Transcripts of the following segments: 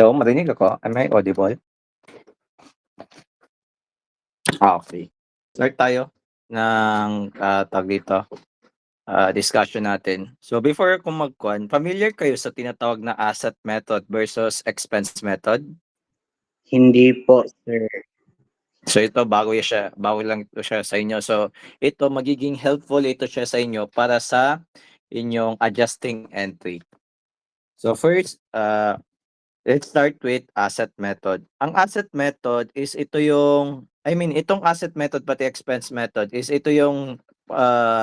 Hello, marinig ako? Am I audible? Okay. Start tayo ng, tawag dito, discussion natin. So before ko familiar kayo sa tinatawag na asset method versus expense method? Hindi po, sir. So ito bago lang ito siya sa inyo. So ito magiging helpful ito siya sa inyo para sa inyong adjusting entry. So first, let's start with asset method. Ang asset method is itong asset method pati expense method is ito yung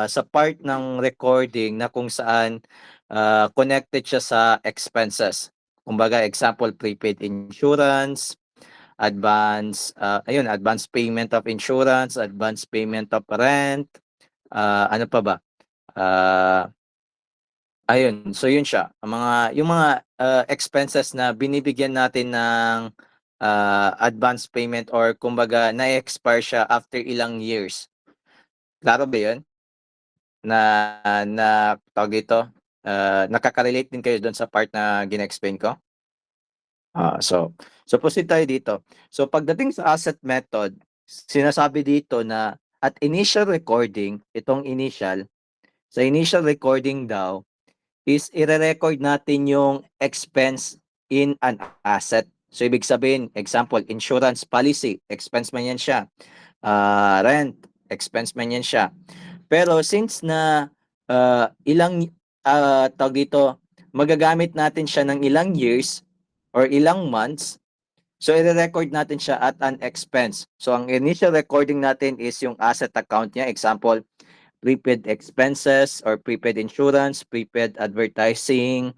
sa part ng recording na kung saan connected siya sa expenses. Kumbaga example, prepaid insurance, advance payment of insurance, advance payment of rent, ano pa ba? Ayun, so yun siya, yung mga expenses na binibigyan natin ng advance payment or kumbaga na-expire siya after ilang years. Klaro ba yun? Na tawag dito, nakaka-relate din kayo doon sa part na gina-explain ko? So proceed tayo dito. So pagdating sa asset method, sinasabi dito na at initial recording, sa initial recording daw, is ire-record natin yung expense in an asset. So ibig sabihin, example, insurance policy, expense man yan siya. Rent, expense man yan siya. Pero since na tawag dito, magagamit natin siya ng ilang years or ilang months, so ire-record natin siya at an expense. So ang initial recording natin is yung asset account niya. Example, prepaid expenses or prepaid insurance, prepaid advertising,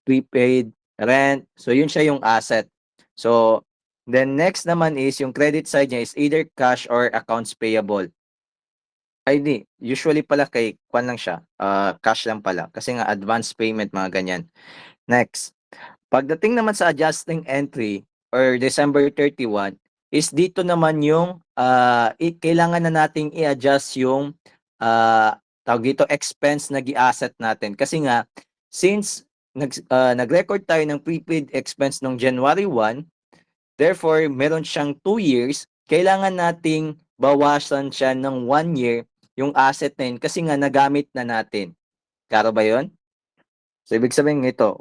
prepaid rent. So yun siya yung asset. So then next naman is yung credit side niya is either cash or accounts payable. Ay di, usually pala lang siya, cash lang pala kasi nga advance payment mga ganyan. Next, pagdating naman sa adjusting entry or December 31 is dito naman yung kailangan na nating i-adjust yung tawag dito expense na gi-asset natin kasi nga since nag-record tayo ng prepaid expense noong January 1, therefore meron siyang 2 years, kailangan nating bawasan siya ng 1 year yung asset na yun kasi nga nagamit na natin. Klaro ba 'yon? So ibig sabihin ito,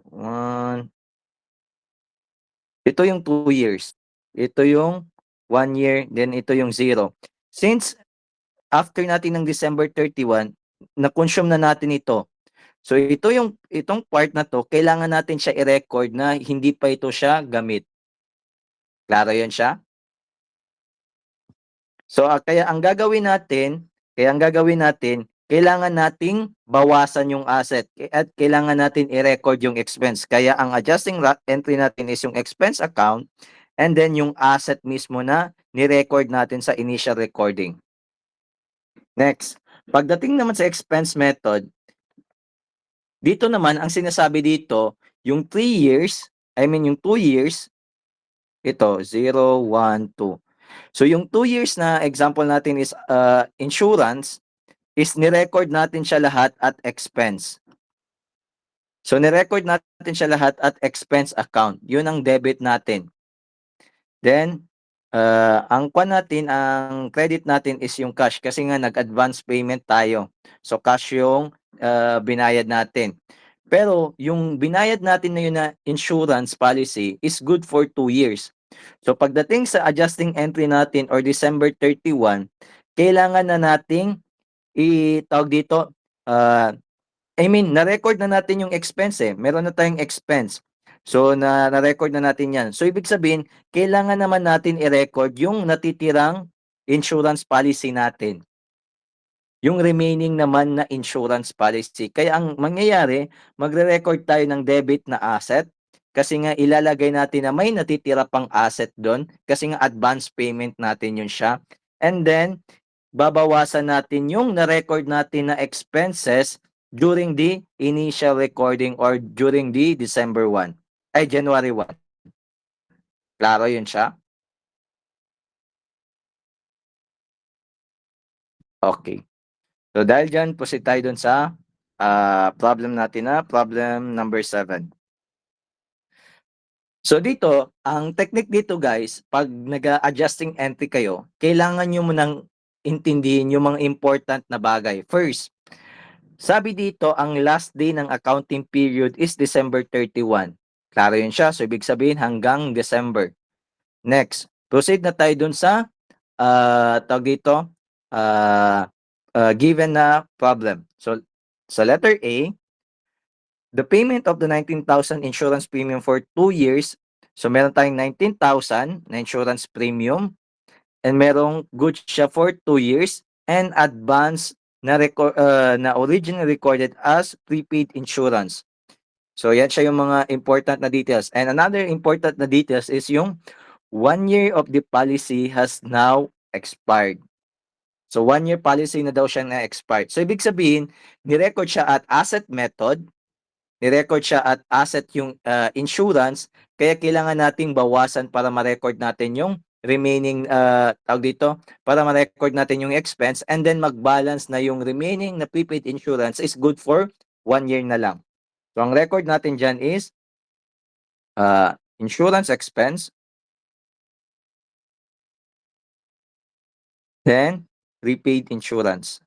ito yung 2 years. Ito yung 1 year, then ito yung 0. Since after natin ng December 31, na-consume na natin ito. So itong part na 'to, kailangan natin siya i-record na hindi pa ito siya gamit. Klaro 'yun siya? So kaya ang gagawin natin, kailangan nating bawasan yung asset at kailangan natin i-record yung expense. Kaya ang adjusting entry natin is yung expense account and then yung asset mismo na ni-record natin sa initial recording. Next, pagdating naman sa expense method, dito naman ang sinasabi dito, yung 3 years, yung 2 years, ito 0, 1, 2. So yung 2 years na example natin is insurance, is ni-record natin siya lahat at expense. So ni-record natin siya lahat at expense account. Yun ang debit natin. Then ang credit natin is yung cash kasi nga nag-advance payment tayo. So cash yung binayad natin. Pero yung binayad natin na yun na insurance policy is good for 2 years. So pagdating sa adjusting entry natin or December 31, kailangan na nating itawag dito, na-record na natin yung expense Meron na tayong expense. So na-record na natin 'yan. So ibig sabihin, kailangan naman natin i-record yung natitirang insurance policy natin. Yung remaining naman na insurance policy. Kaya ang mangyayari, magre-record tayo ng debit na asset kasi nga ilalagay natin na may natitira pang asset doon kasi nga advance payment natin yun siya. And then, babawasan natin yung na-record natin na expenses during the initial recording or during the January 1. Klaro yun siya? Okay. So dahil dyan, proceed tayo dun sa problem natin na problem number 7. So dito, ang technique dito guys, 'pag nag-a-adjusting entry kayo, kailangan niyo munang intindihin yung mga important na bagay. First, sabi dito ang last day ng accounting period is December 31. Klaro yun siya. So ibig sabihin hanggang December. Next, proceed na tayo dun sa tawag dito, given na problem. So sa letter A, the payment of the 19,000 insurance premium for 2 years. So meron tayong 19,000 na insurance premium and merong goods siya for 2 years and advance na originally recorded as prepaid insurance. So yan siya yung mga important na details. And another important na details is yung 1 year of the policy has now expired. So 1 year policy na daw siya na expired. So ibig sabihin, ni-record siya at asset method, ni-record siya at asset yung insurance, kaya kailangan nating bawasan para ma-record natin yung remaining tawag dito, para ma-record natin yung expense and then mag-balance na yung remaining na prepaid insurance is good for 1 year na lang. So ang record natin dyan is insurance expense, then prepaid insurance.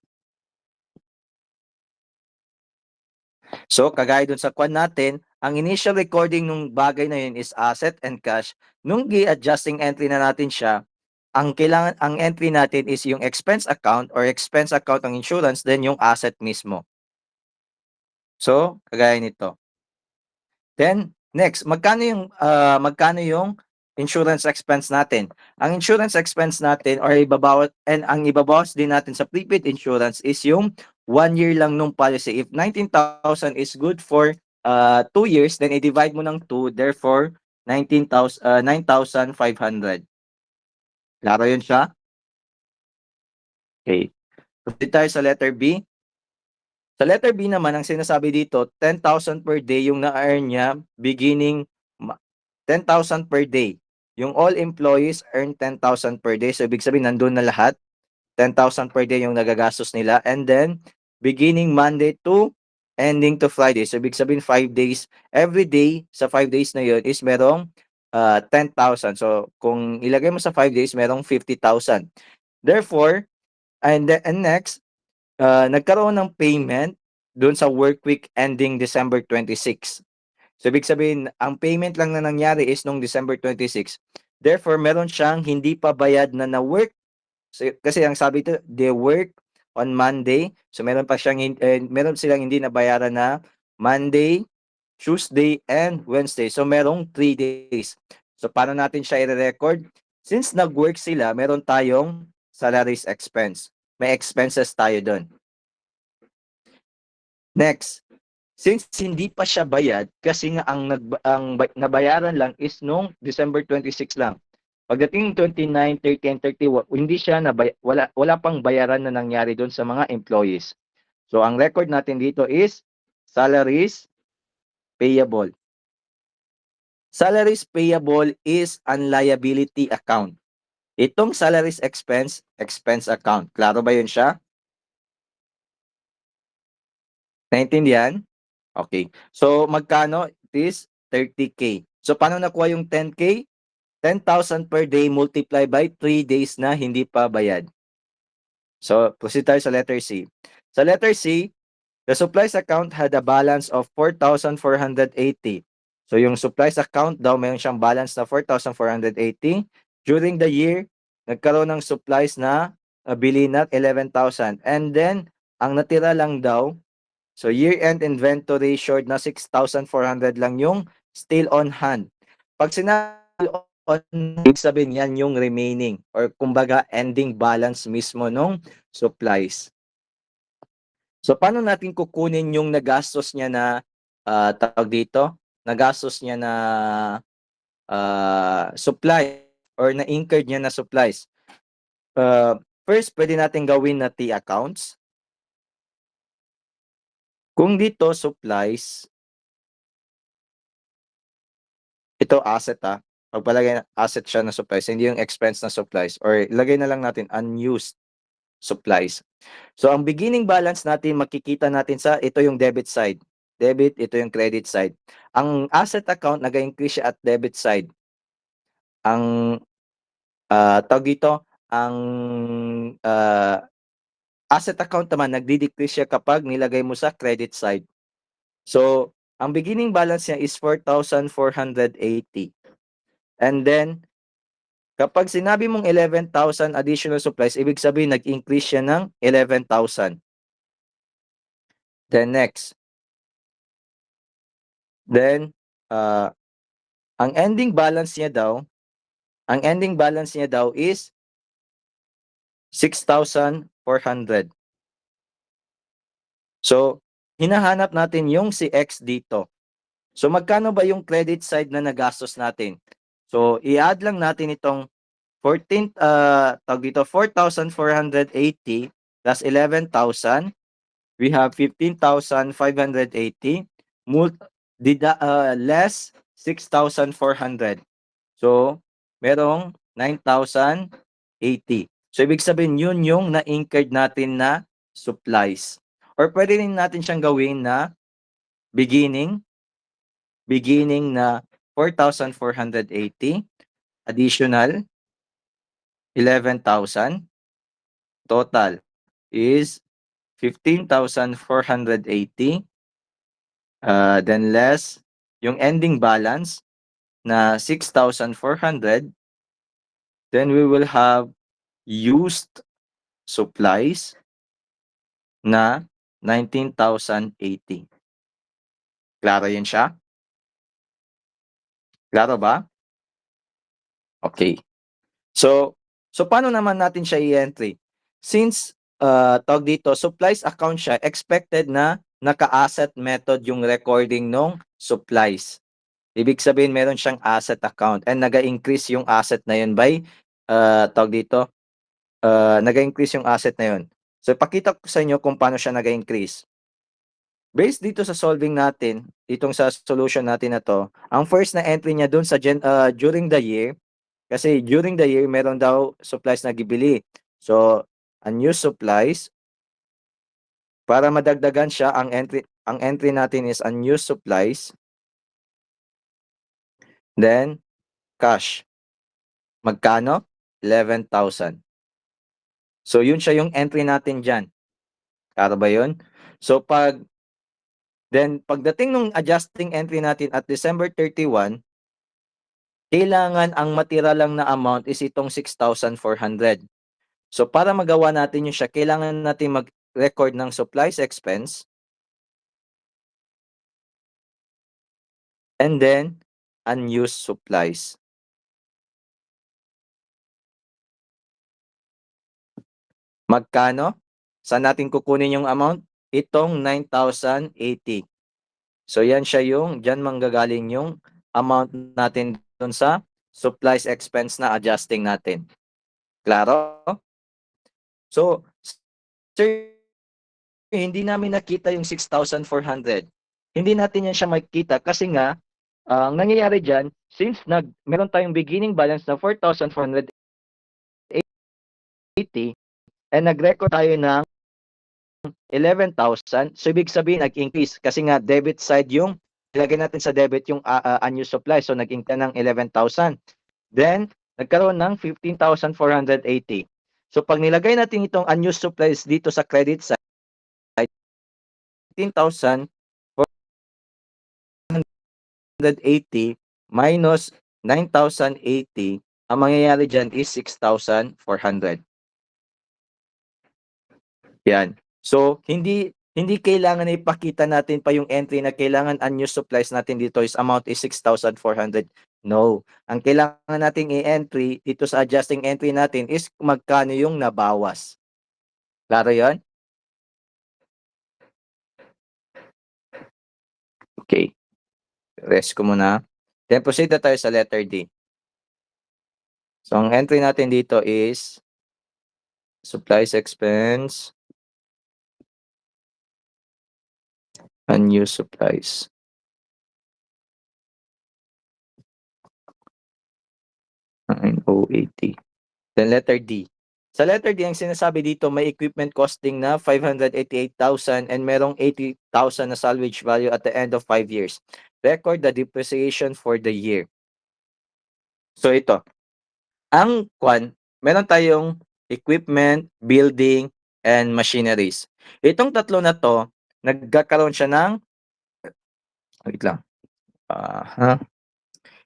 So, kagaya dun sa kwan natin, ang initial recording nung bagay na yun is asset and cash. Nung gi-adjusting entry na natin siya, ang entry natin is yung expense account or expense account ng insurance, then yung asset mismo. So, kagaya nito. Then, next, magkano yung insurance expense natin? Ang insurance expense natin or ang ibabawas din natin sa prepaid insurance is yung 1 year lang nung policy. If 19,000 is good for 2 years, then i-divide mo ng 2, therefore 9,500. Klaro yun siya? Okay. Proceed tayo sa letter B. Sa letter B naman, ang sinasabi dito, 10,000 per day yung na-earn niya beginning 10,000 per day. Yung all employees earn 10,000 per day. So, ibig sabihin, nandun na lahat. 10,000 per day yung nagagastos nila. And then, beginning Monday to ending to Friday. So, ibig sabihin, 5 days. Every day, sa 5 days na yun is merong 10,000. So, kung ilagay mo sa 5 days, merong 50,000. Therefore, and next, nagkaroon ng payment doon sa work week ending December 26. So, ibig sabihin, ang payment lang na nangyari is nung December 26. Therefore, meron siyang hindi pa bayad na work. So, kasi ang sabi ito, they work on Monday. So, meron silang hindi nabayaran na Monday, Tuesday, and Wednesday. So, merong 3 days. So, paano natin siya i-record? Since nag-work sila, meron tayong salaries expense. May expenses tayo doon. Next, since hindi pa siya bayad, kasi nga nabayaran lang is nung December 26 lang. Pagdating 29, 30, and 31, hindi siya wala pang bayaran na nangyari doon sa mga employees. So, ang record natin dito is salaries payable. Salaries payable is an liability account. Itong salaries expense account. Klaro ba yun siya? Naintindihan? Okay. So, magkano? It is 30K. So, paano nakuha yung 10K? 10,000 per day multiply by 3 days na hindi pa bayad. So, proceed tayo sa letter C. Sa letter C, the supplies account had a balance of 4,480. So, yung supplies account daw, mayroon siyang balance na 4,480. During the year, nagkaroon ng supplies na bili na 11,000. And then, ang natira lang daw, so year-end inventory short na 6,400 lang yung still on hand. Pag sinabi on, ibig sabihin yan yung remaining or kumbaga ending balance mismo nung supplies. So, paano natin kukunin yung nagastos niya na tawag dito? Nagastos niya na supply or na-incurred niya na supplies. First, pwede natin gawin na T accounts. Kung dito supplies, ito asset pagpalagay asset siya na supplies, hindi yung expense na supplies or ilagay na lang natin unused supplies. So ang beginning balance natin makikita natin ito yung debit side. debit, ito yung credit side. Ang asset account nag-increase siya at debit side. Ang tawag dito, ang asset account naman nagde-decrease siya kapag nilagay mo sa credit side. So, ang beginning balance niya is 4,480. And then, kapag sinabi mong 11,000 additional supplies, ibig sabihin nag-increase siya ng 11,000. Then next. Then, ang ending balance niya daw is 6,400. So, hinahanap natin yung si X dito. So, magkano ba yung credit side na nagastos natin? So, i-add lang natin itong 4,480 plus 11,000. We have 15,580 less 6,400. So, merong 9,080. So, ibig sabihin yun yung na-incurred natin na supplies. Or pwede rin natin siyang gawin na beginning na 4,480 additional 11,000 total is 15,480 then less yung ending balance na 6,400, then we will have used supplies na 19,080. Klaro yun siya? Klaro ba? Okay. So paano naman natin siya i-entry? Since tawag dito, supplies account siya, expected na naka-asset method yung recording ng supplies. Ibig sabihin meron siyang asset account and naga-increase yung asset na yun by tawag dito, naga-increase yung asset na yun. So ipakita ko sa inyo kung paano siya naga-increase. Based dito sa solving natin, itong sa solution natin na to, ang first na entry niya dun sa during the year, kasi during the year meron daw supplies na gibili. So, unused supplies, para madagdagan siya, ang entry natin is unused supplies. Then, cash. Magkano? 11,000. So, yun siya yung entry natin dyan. Klaro ba yun? So, pagdating nung adjusting entry natin at December 31, kailangan ang matira lang na amount is itong 6,400. So, para magawa natin yun siya, kailangan natin mag-record ng supplies expense and then unused supplies. Magkano? Saan natin kukunin yung amount? Itong 9,080. So, yan siya yung, dyan manggagaling yung amount natin dun sa supplies expense na adjusting natin. Klaro? So, sir, hindi namin nakita yung 6,400. Hindi natin yan siya makikita kasi nga, ang nangyayari dyan, since meron tayong beginning balance na 4,480 and nag-record tayo ng 11,000, so ibig sabihin nag-increase kasi nga debit side yung ilagay natin sa debit yung unused supply, so nag-increase ng 11,000. Then, nagkaroon ng 15,480. So pag nilagay natin itong unused supplies dito sa credit side, 15,480 minus 9,080, ang mangyayari dyan is 6,400. Yan. So, hindi kailangan na ipakita natin pa yung entry na kailangan unused supplies natin dito is amount is 6,400. No. Ang kailangan nating i-entry dito sa adjusting entry natin is magkano yung nabawas. Klaro yon? Okay. Rest ko muna. Then proceed na tayo sa letter D. So, ang entry natin dito is supplies expense, unused supplies. $9,080. Then letter D. Sa letter D, ang sinasabi dito may equipment costing na 588,000 and merong 80,000 na salvage value at the end of 5 years. Record the depreciation for the year. So ito, meron tayong equipment, building, and machineries. Itong tatlo na to, nagkakaroon siya ng, wait lang,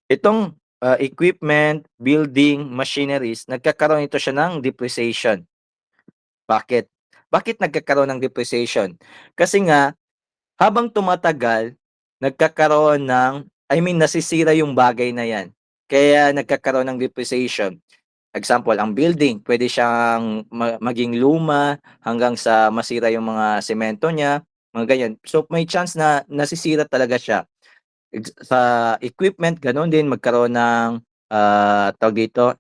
itong equipment, building, machineries, nagkakaroon ito siya ng depreciation. Bakit? Bakit nagkakaroon ng depreciation? Kasi nga, habang tumatagal, nagkakaroon ng, nasisira yung bagay na yan. Kaya nagkakaroon ng depreciation. Example, ang building, pwede siyang maging luma hanggang sa masira yung mga semento niya, mga ganyan. So may chance na nasisira talaga siya. Sa equipment, ganoon din, magkaroon ng tawag dito,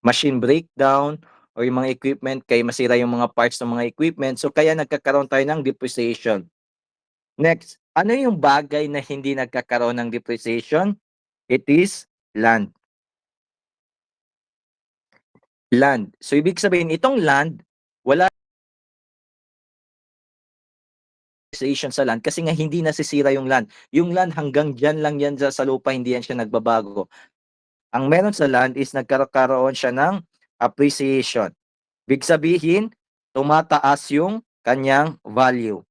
machine breakdown or yung mga equipment kaya masira yung mga parts ng mga equipment. So kaya nagkakaroon tayo ng depreciation. Next, ano yung bagay na hindi nagkakaroon ng depreciation? It is land. Land. So ibig sabihin, itong land, wala depreciation sa land kasi nga hindi nasisira yung land. Yung land hanggang dyan lang yan sa lupa, hindi yan siya nagbabago. Ang meron sa land is nagkakaroon siya ng appreciation. Ibig sabihin, tumataas yung kanyang value.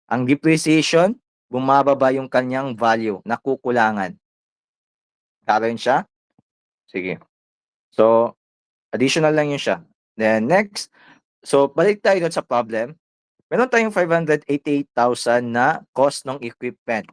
Ang depreciation, bumababa yung kanyang value, nakukulangan. Karoon siya? Sige. So, additional lang yun siya. Then next, so balik tayo doon sa problem. Meron tayong 588,000 na cost ng equipment.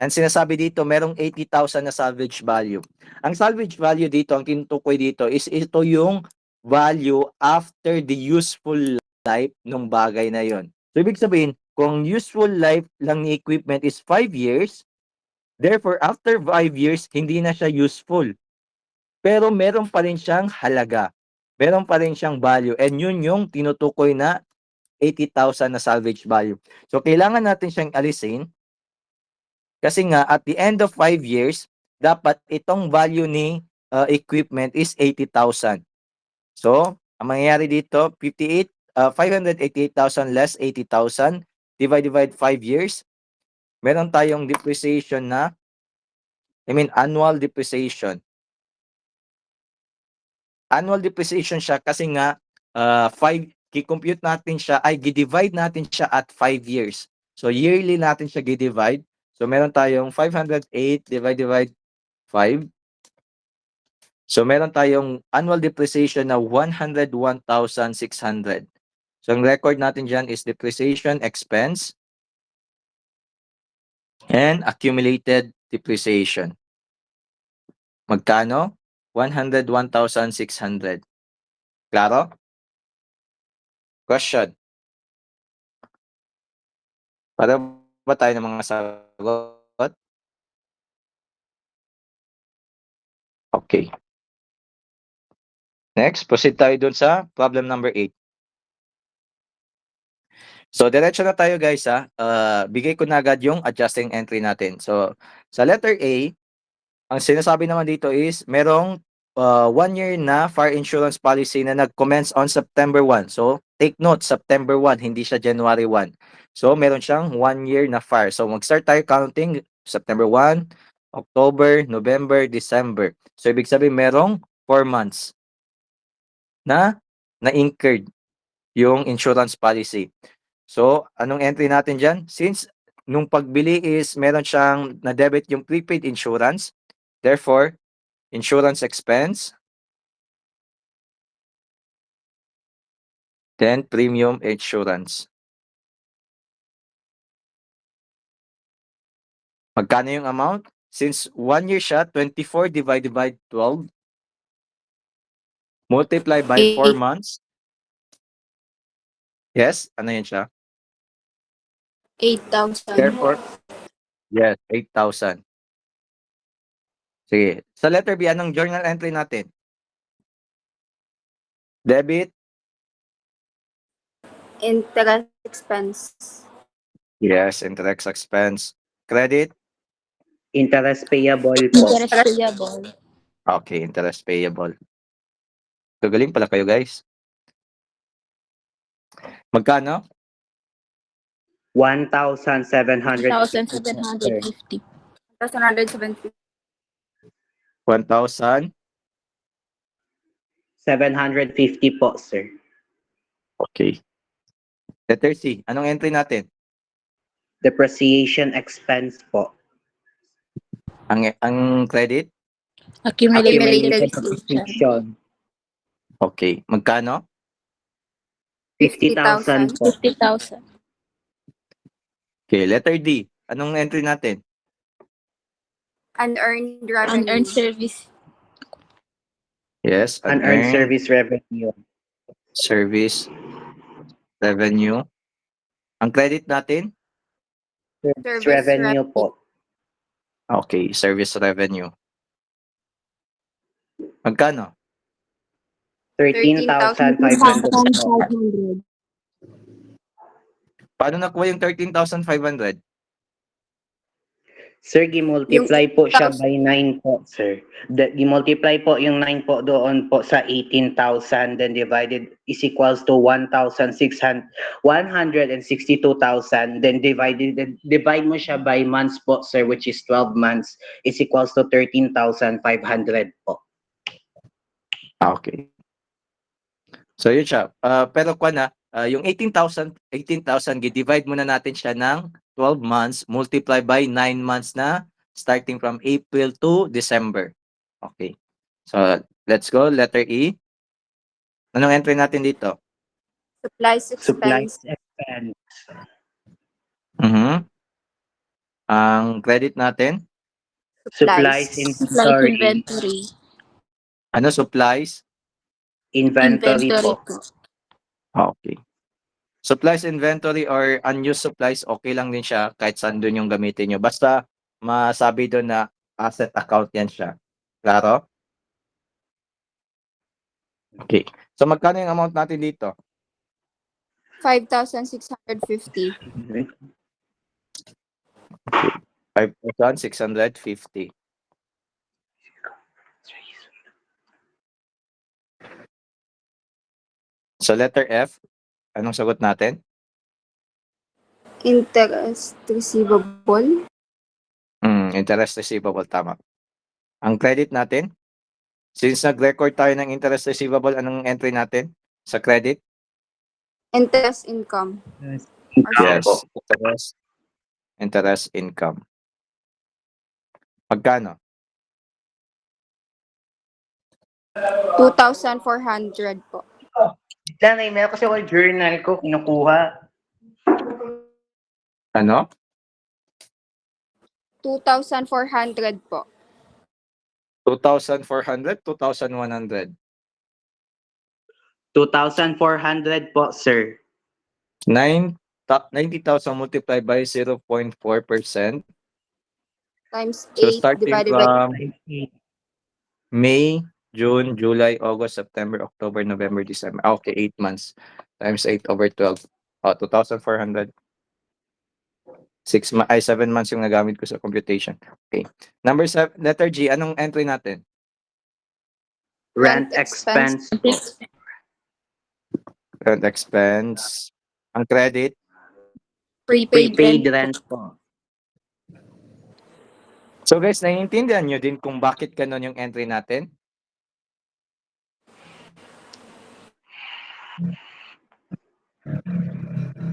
And sinasabi dito, merong 80,000 na salvage value. Ang salvage value dito, ang tinutukoy dito is ito yung value after the useful life ng bagay na yon. So, ibig sabihin, kung useful life lang ni equipment is 5 years, therefore, after 5 years, hindi na siya useful. Pero meron pa rin siyang halaga. Meron pa rin siyang value. And yun yung tinutukoy na 80,000 na salvage value. So, kailangan natin siyang alisin kasi nga at the end of 5 years, dapat itong value ni equipment is 80,000. So, ang mangyayari dito, 588,000 less 80,000 divide 5 years. Meron tayong depreciation na, annual depreciation. Annual depreciation siya kasi nga 5, i-compute natin siya, i-divide natin siya at 5 years. So, yearly natin siya i-divide. So, meron tayong 508 divide 5. So, meron tayong annual depreciation na 101,600. So, ang record natin dyan is depreciation expense and accumulated depreciation. Magkano? 101,600. Klaro? Question. Para ba tayo ng mga sagot? Okay. Next, proceed tayo dun sa problem number 8. So, diretso na tayo guys ha. Bigay ko na agad yung adjusting entry natin. So, sa letter A, ang sinasabi naman dito is merong 1 year na fire insurance policy na nag-commence on September 1. So, take note, September 1, hindi siya January 1. So, meron siyang 1 year na fire. So, mag-start tayo counting September 1, October, November, December. So, ibig sabihin merong 4 months na-incurred yung insurance policy. So, anong entry natin dyan? Since nung pagbili is meron siyang na-debit yung prepaid insurance, therefore, insurance expense, then premium insurance. Magkano yung amount? Since 1 year siya, 24 divided by 12, multiply by 4 months. Yes, ano yun siya? 8,000. Therefore, yes, 8,000. Sige. Sa letter B, anong journal entry natin? Debit? Interest expense. Yes, interest expense. Credit? Interest payable po. Interest payable. Okay, interest payable. Gagaling pala kayo, guys. Magkano? 1,750 po, sir. 1,770. 1,000. 750 po, sir. Okay. Letter C. Anong entry natin? Depreciation expense po. Ang credit? Accumulated Accumulated depreciation. depreciation. Okay. Magkano? 50,000 po. 50,000. Okay. Letter D. Anong entry natin? Unearned revenue. Unearned service. Yes. Unearned service revenue. Service revenue. Ang credit natin? Service Service revenue po. Okay. Service revenue. Magkano? 13,500 po. 1,500. Paano nakuha yung 13,500? Sir, gimultiply po siya by 9 po, sir. Gimultiply po yung 9 po doon po sa 18,000, then divided is equals to 162,000, then divide mo siya by months po, sir, which is 12 months, is equals to 13,500 po. Okay. So yun siya. Pero yung 18,000, divide muna natin siya ng 12 months, multiply by 9 months na starting from April to December. Okay. So let's go. Letter E. Anong entry natin dito? Supplies Supplies expense. expense. Ang credit natin? Supplies Supplies. inventory. Ano? Supplies? Inventory po. po. Okay. Supplies inventory or unused supplies, okay lang din siya kahit saan doon yung gamitin nyo. Basta masabi doon na asset account yan siya. Klaro? Okay. So magkano yung amount natin dito? 5,650. 5,650. So letter F, anong sagot natin? Interest receivable. Interest receivable, tama. Ang credit natin? Since nag-record tayo ng interest receivable, anong entry natin sa credit? Interest income. Yes. Interest income. Magkano? 2,400 po. Lang, email kasi ako journal ko, kinukuha. Ano? 2,400 po. 2,400? 2,100? 2,400 po, sir. 90,000 multiplied by 0.4%. Times So 8 starting divided by from May, June, July, August, September, October, November, December. Okay, 8 months. Times 8 over 12. 2,400. 7 months yung nagamit ko sa computation. Okay. Number 7, letter G, anong entry natin? Rent expense po. Rent expense. Ang credit? Prepaid rent po. So guys, naiintindihan nyo din kung bakit ganun yung entry natin?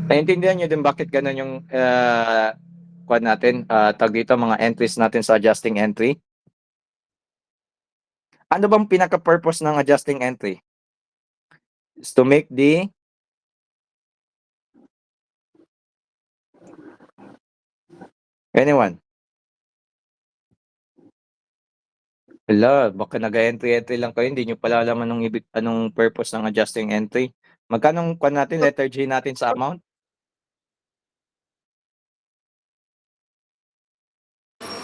Naiintindihan nyo din bakit ganun yung tag dito, mga entries natin sa adjusting entry? Ano bang pinaka-purpose ng adjusting entry? Is to make the anyone? Wala, baka nag-entry lang kayo, hindi nyo pala alam anong purpose ng adjusting entry. Magkano natin, letter G natin sa amount?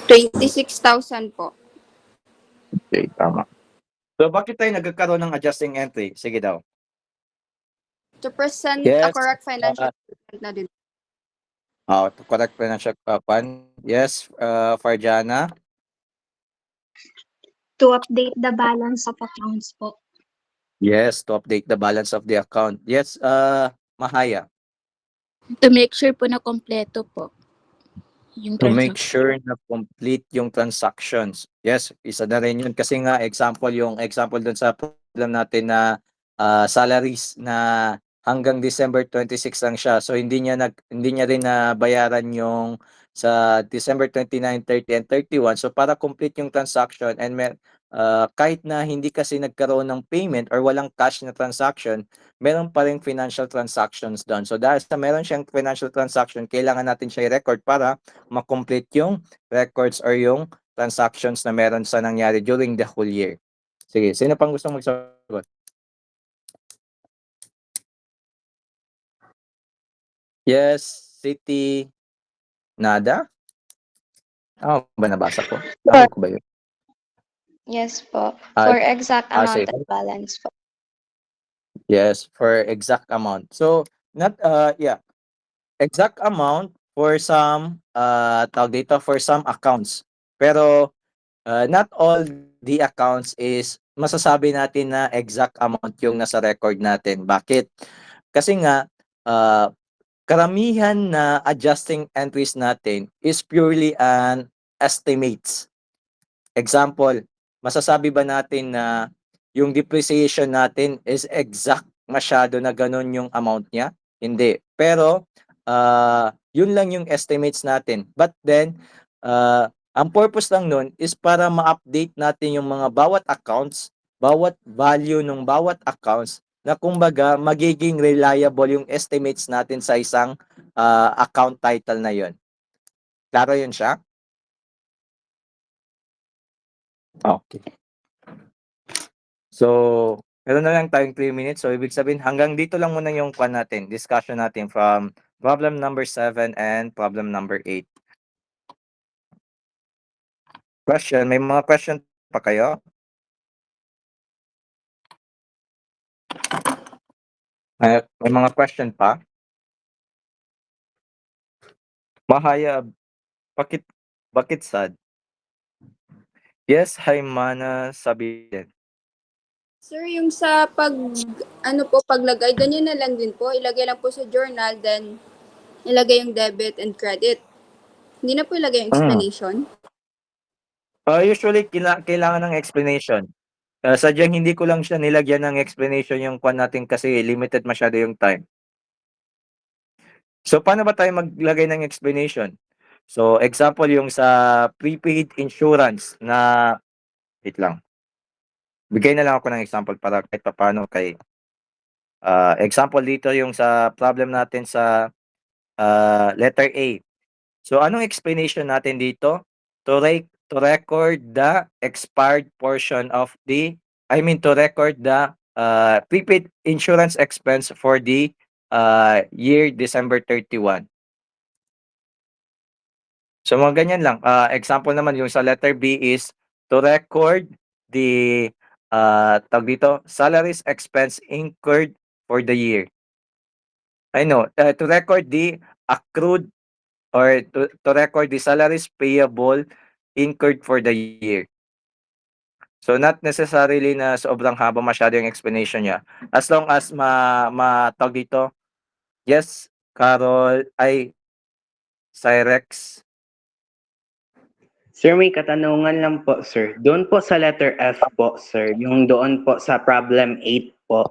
26,000 po. Okay, tama. So bakit tayo nagkakaroon ng adjusting entry? Sige daw. To present Yes, a correct financial statement na din. To correct financial plan. Yes, Farjana. To update the balance of accounts po. Yes, to update the balance of the account. Yes, Mahaya. To make sure po na kompleto po yung To make transaction. sure na complete yung transactions. Yes, isa na rin yun. Kasi nga, yung example dun sa problem natin na salaries na hanggang December 26 lang siya. So, hindi niya rin nabayaran yung sa December 29, 30, and 31. So, para complete yung transaction and kahit na hindi kasi nagkaroon ng payment or walang cash na transaction, meron pa rin financial transactions doon. So, dahil sa meron siyang financial transaction, kailangan natin siya i-record para ma-complete yung records or yung transactions na meron sa nangyari during the whole year. Sige, sino pang gustong magsagot? Yes, City Nada? Ba nabasa ko? Nabasa ko ba yun? Yes po. Ah, For exact amount sige. and balance po. Yes, for exact amount. So, exact amount for some, tawag dito, for some accounts. Pero, not all the accounts is masasabi natin na exact amount yung nasa record natin. Bakit? Kasi nga, karamihan na adjusting entries natin is purely an estimates. Example, masasabi ba natin na yung depreciation natin is exact masyado na ganun yung amount niya? Hindi. Pero, yun lang yung estimates natin. But then, ang purpose lang nun is para ma-update natin yung mga bawat accounts, bawat value ng bawat accounts na kumbaga magiging reliable yung estimates natin sa isang account title na yun. Klaro yun siya? Okay. So, meron na lang tayong 3 minutes. So, ibig sabihin, hanggang dito lang muna yung discussion natin from problem number 7 and problem number 8. Question, may mga question pa kayo? May mga question pa? Mahaya, bakit sad? Yes, hi Mana, sabi din. Sir, yung sa paglagay, ganyan na lang din po. Ilagay lang po sa journal, then ilagay yung debit and credit. Hindi na po ilagay yung explanation. Usually, kailangan ng explanation. Sadyang hindi ko lang siya nilagyan ng explanation yung kwan natin kasi limited masyado yung time. So, paano ba tayo maglagay ng explanation? So, example yung sa prepaid insurance na, wait lang. Bigay na lang ako ng example para kahit paano example dito yung sa problem natin sa letter A. So, anong explanation natin dito? To record the expired portion of to record the prepaid insurance expense for the year December 31. So, mga ganyan lang. Example naman yung sa letter B is to record the tawag dito, salaries expense incurred for the year. To record the accrued or to record the salaries payable incurred for the year. So not necessarily na sobrang haba masyado yung explanation niya. As long as tawag dito, yes, Carol, Cyrex. Sir, may katanungan lang po, sir. Doon po sa letter F po, sir, yung doon po sa problem 8 po.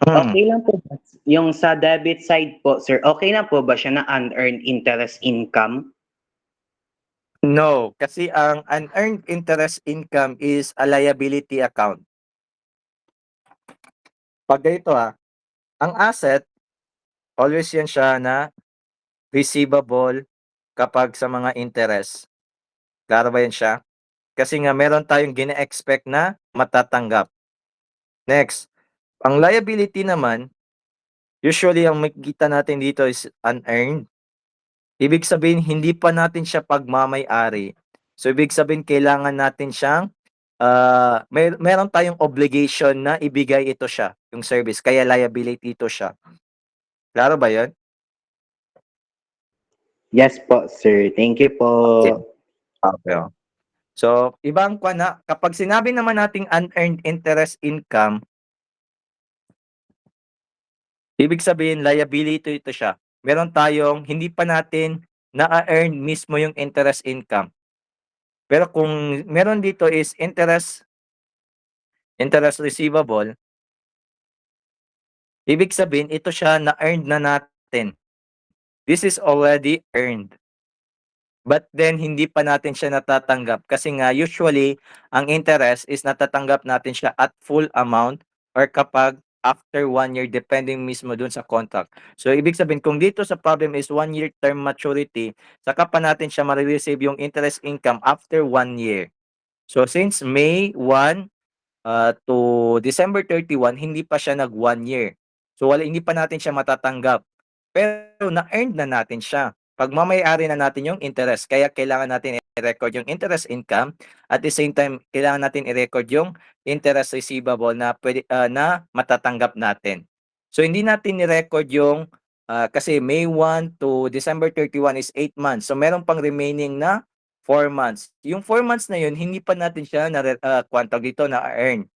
Okay lang po ba? Yung sa debit side po, sir, okay na po ba siya na unearned interest income? No, kasi ang unearned interest income is a liability account. Pag ganito ang asset, always yan siya na receivable kapag sa mga interest. Klaro ba yan siya? Kasi nga meron tayong gina-expect na matatanggap. Next, ang liability naman, usually ang makikita natin dito is unearned. Ibig sabihin, hindi pa natin siya pagmamay-ari. So, ibig sabihin, kailangan natin siyang, meron tayong obligation na ibigay ito siya, yung service. Kaya liability ito siya. Klaro ba yun? Yes po, sir. Thank you po. Okay. So, ibang na, kapag sinabi naman nating unearned interest income, ibig sabihin liability ito siya. Meron tayong hindi pa natin na-earn mismo yung interest income. Pero kung meron dito is interest receivable, ibig sabihin ito siya na-earned na natin. This is already earned. But then, hindi pa natin siya natatanggap kasi nga usually, ang interest is natatanggap natin siya at full amount or kapag after 1 year depending mismo dun sa contract. So, ibig sabihin kung dito sa problem is 1 year term maturity, saka pa natin siya marireceive yung interest income after 1 year. So, since May 1 to December 31, hindi pa siya nag 1 year. So, hindi pa natin siya matatanggap. Pero na-earned na natin siya. Pagmamay-ari na natin yung interest. Kaya kailangan natin i-record yung interest income. At the same time, kailangan natin i-record yung interest receivable na na matatanggap natin. So, hindi natin ni-record yung kasi May 1 to December 31 is 8 months. So, meron pang remaining na 4 months. Yung 4 months na yun, hindi pa natin siya na-earn.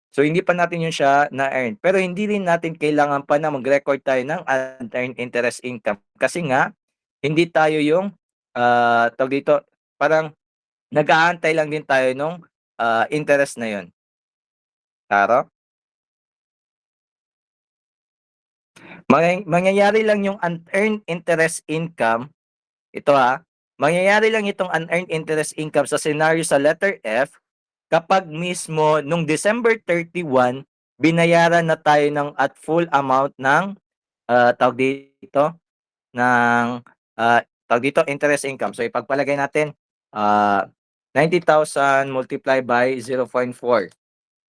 So, hindi pa natin yun siya na-earn. Pero hindi rin natin kailangan pa na mag-record tayo ng unearned interest income. Kasi nga, hindi tayo yung, parang nag-aantay lang din tayo nung interest na yun. Klaro? Mangyayari lang yung unearned interest income, ito mangyayari lang itong unearned interest income sa scenario sa letter F kapag mismo nung December 31, binayaran na tayo ng at full amount ng interest income. So ipagpalagay natin 90,000 multiplied by 0.4,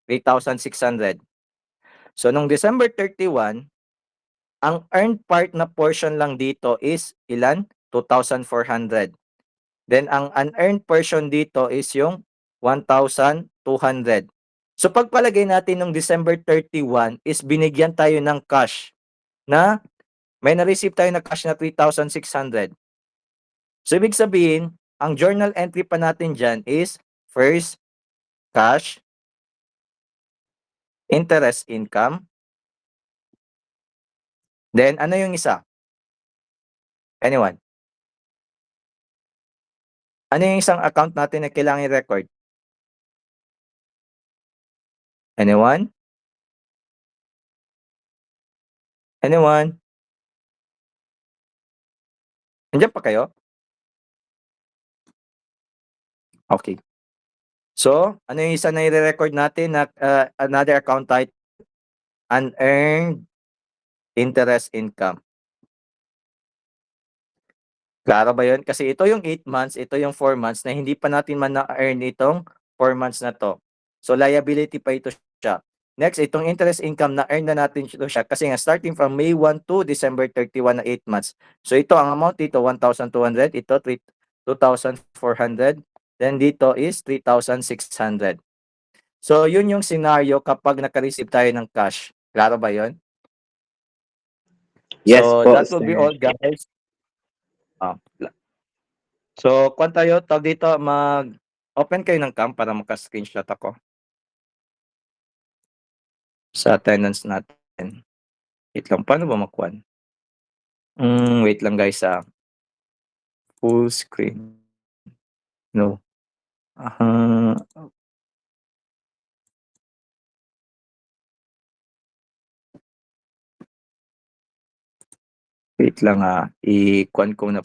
3,600. So nung December 31, ang earned part na portion lang dito is ilan? 2,400. Then ang unearned portion dito is yung 1,200. So pagpalagay natin nung December 31 is binigyan tayo ng cash na may na-receive tayo na cash na 3,600. So ibig sabihin, ang journal entry pa natin dyan is first, cash, interest income. Then ano yung isa? Anyone? Ano yung isang account natin na kailangan i-record? Anyone? Anyone? Andiyan pa kayo? Okay. So, ano yung isa na i-record natin na another account type? Unearned interest income. Klaro ba yun? Kasi ito yung 8 months, ito yung 4 months na hindi pa natin man na-earn itong 4 months na to. So, liability pa ito siya. Next, itong interest income na-earn na natin ito siya kasi nga starting from May 1 to December 31 na 8 months. So, ito ang amount dito, 1,200. Ito, 2,400. Then, dito is 3,600. So, yun yung scenario kapag naka-receive tayo ng cash. Klaro ba yun? Yes So, po, that will be sir. all, guys. So, kung tayo, tawag dito, mag-open kayo ng cam para maka-screenshot ako sa attendance natin. Wait lang, paano ba makuha? Wait lang guys, full screen. No. Wait lang i-kuan ko na.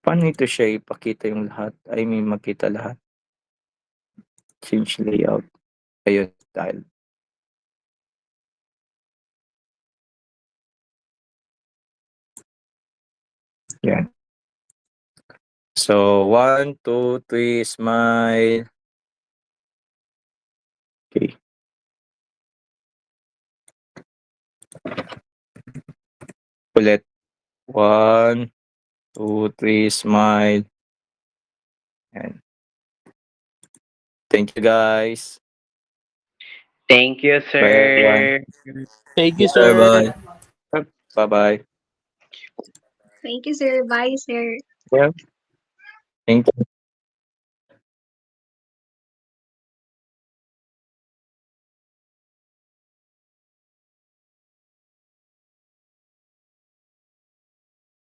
Paano ito siya ipakita yung lahat? I mean, makita lahat. Change layout. Ayun, dahil. Yan. So, 1, 2, 3, smile. Okay. Ulit. 1, 2, 3, smile. Yan. Thank you, guys. Thank you, Bye, sir. everyone. Thank you, Sir, sir. bye. Bye-bye. Thank you, sir. Bye, sir. Well, Thank you.